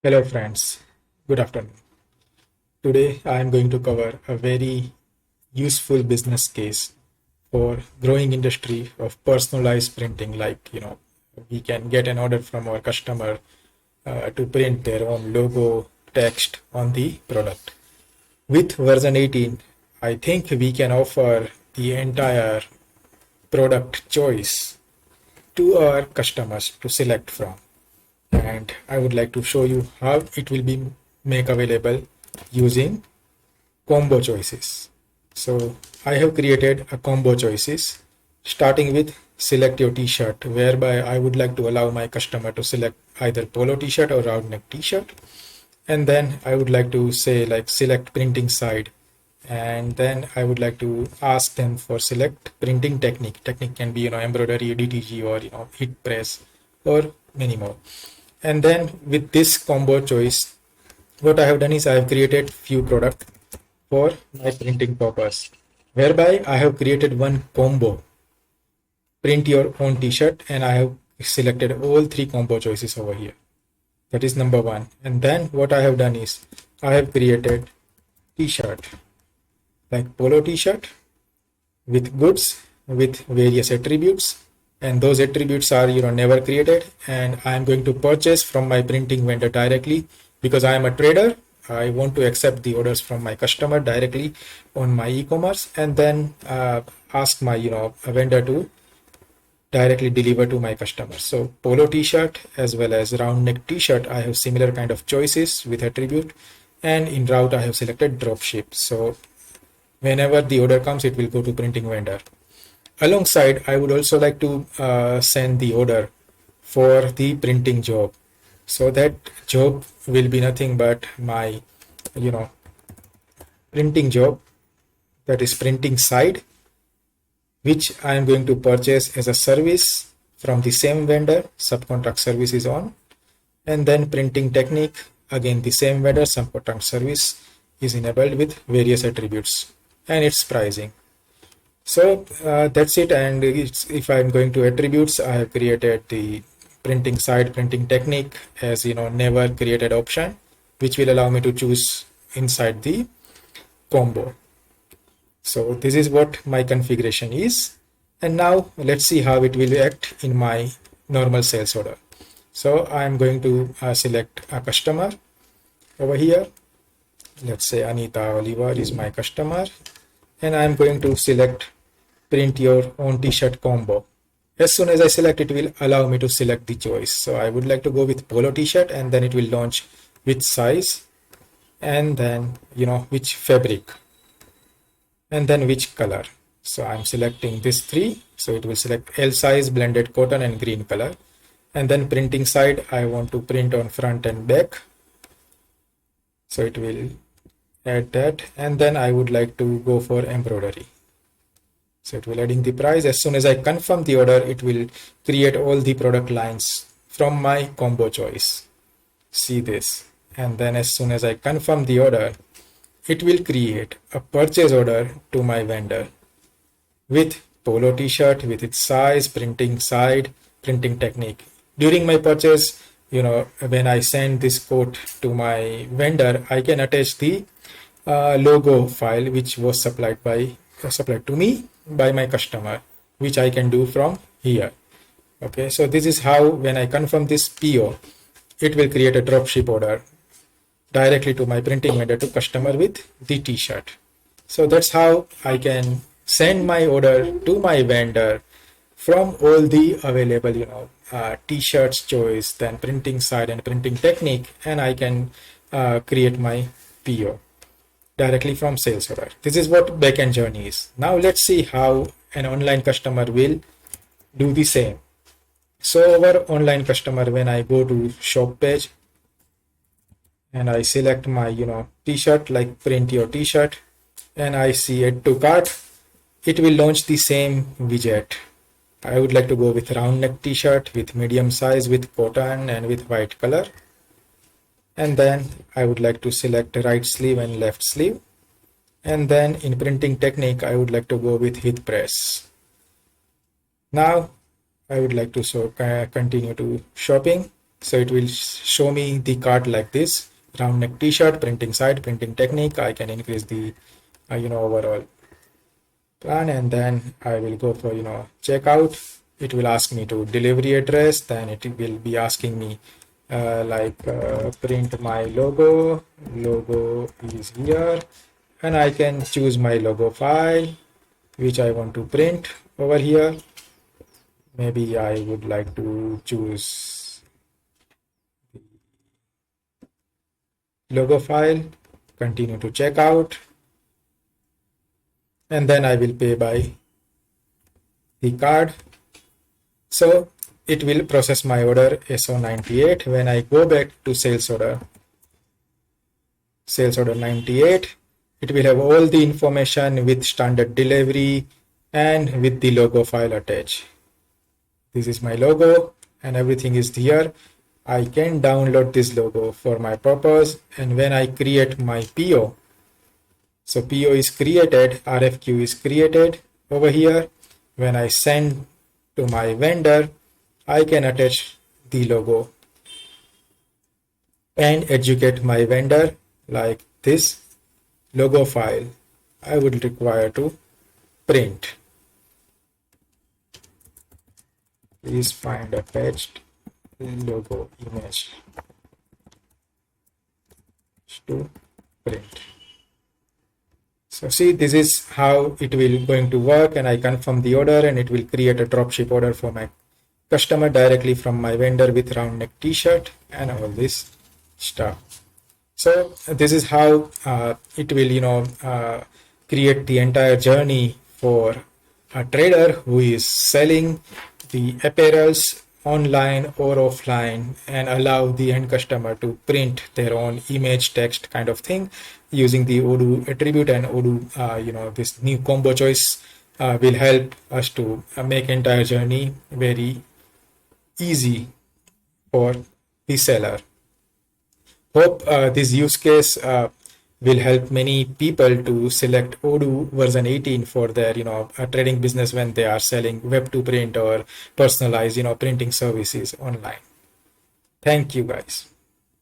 Hello friends, good afternoon. Today I am going to cover a very useful business case for growing industry of personalized printing. We can get an order from our customer to print their own logo, text on the product. With version 18, I think we can offer the entire product choice to our customers to select from. And I would like to show you how it will be make available using combo choices. So I have created a combo choices starting with select your t-shirt, whereby I would like to allow my customer to select either polo t-shirt or round neck t-shirt. And then I would like to say like select printing side. And then I would like to ask them for select printing technique. Technique can be, embroidery, DTG, or, heat press, or many more. And then with this combo choice, what I have done is I have created few products for my printing purpose, whereby I have created one combo, print your own t-shirt, and I have selected all three combo choices over here. That is number one. And then what I have done is I have created t-shirt, like polo t-shirt with goods with various attributes, and those attributes are never created, and I am going to purchase from my printing vendor directly because I am a trader. I want to accept the orders from my customer directly on my e-commerce, and then ask my a vendor to directly deliver to my customer. So polo t-shirt as well as round neck t-shirt, I have similar kind of choices with attribute, and in route I have selected drop ship. So whenever the order comes, it will go to printing vendor. Alongside, I would also like to send the order for the printing job. So that job will be nothing but my, printing job, that is printing side, which I am going to purchase as a service from the same vendor. Subcontract service is on. And then printing technique, again the same vendor, subcontract service is enabled with various attributes and its pricing. So that's it. And if I'm going to attributes, I have created the printing side, printing technique as never created option, which will allow me to choose inside the combo. So this is what my configuration is. And now let's see how it will act in my normal sales order. So I'm going to select a customer over here. Let's say Anita Oliver is my customer, and I'm going to select print your own t-shirt combo. As soon as I select, it will allow me to select the choice. So I would like to go with polo t-shirt, and then it will launch which size, and then which fabric, and then which color. So I'm selecting this three. So it will select L size, blended cotton, and green color. And then printing side, I want to print on front and back. So it will add that. And then I would like to go for embroidery. So it will adding the price. As soon as I confirm the order, it will create all the product lines from my combo choice. See this. And then as soon as I confirm the order, it will create a purchase order to my vendor with polo t-shirt, with its size, printing side, printing technique. During my purchase, when I send this quote to my vendor, I can attach the logo file which was supplied to me by my customer, which I can do from here. Okay, so this is how, when I confirm this PO, it will create a dropship order directly to my printing vendor to customer with the t-shirt. So that's how I can send my order to my vendor from all the available t-shirts choice, then printing side and printing technique, and I can create my PO directly from sales order. This is what backend journey is. Now let's see how an online customer will do the same. So our online customer, when I go to shop page and I select my t-shirt, like print your t-shirt, and I see add to cart, it will launch the same widget. I would like to go with round neck t-shirt with medium size, with cotton, and with white color. And then I would like to select right sleeve and left sleeve. And then in printing technique, I would like to go with heat press. Now I would like to continue to shopping. So it will show me the cart like this: round neck t-shirt, printing side, printing technique. I can increase the overall plan, and then I will go for checkout. It will ask me to delivery address, then it will be asking me print my logo is here, and I can choose my logo file which I want to print over here. Maybe I would like to choose logo file, continue to checkout, and then I will pay by the card. So it will process my order SO98. When I go back to sales order 98, it will have all the information with standard delivery and with the logo file attached. This is my logo and everything is here. I can download this logo for my purpose, and when I create my PO, so PO is created, RFQ is created over here. When I send to my vendor, I can attach the logo and educate my vendor like this logo file I would require to print. Please find a patched logo image to print. So see, this is how it will going to work, and I confirm the order and it will create a dropship order for my customer directly from my vendor with round neck t-shirt and all this stuff. So this is how it will create the entire journey for a trader who is selling the apparels online or offline, and allow the end customer to print their own image, text kind of thing using the Odoo attribute and Odoo this new combo choice will help us to make entire journey very easy for the seller. Hope this use case will help many people to select Odoo version 18 for their trading business when they are selling Web2Print or Personalise printing services online. Thank you guys.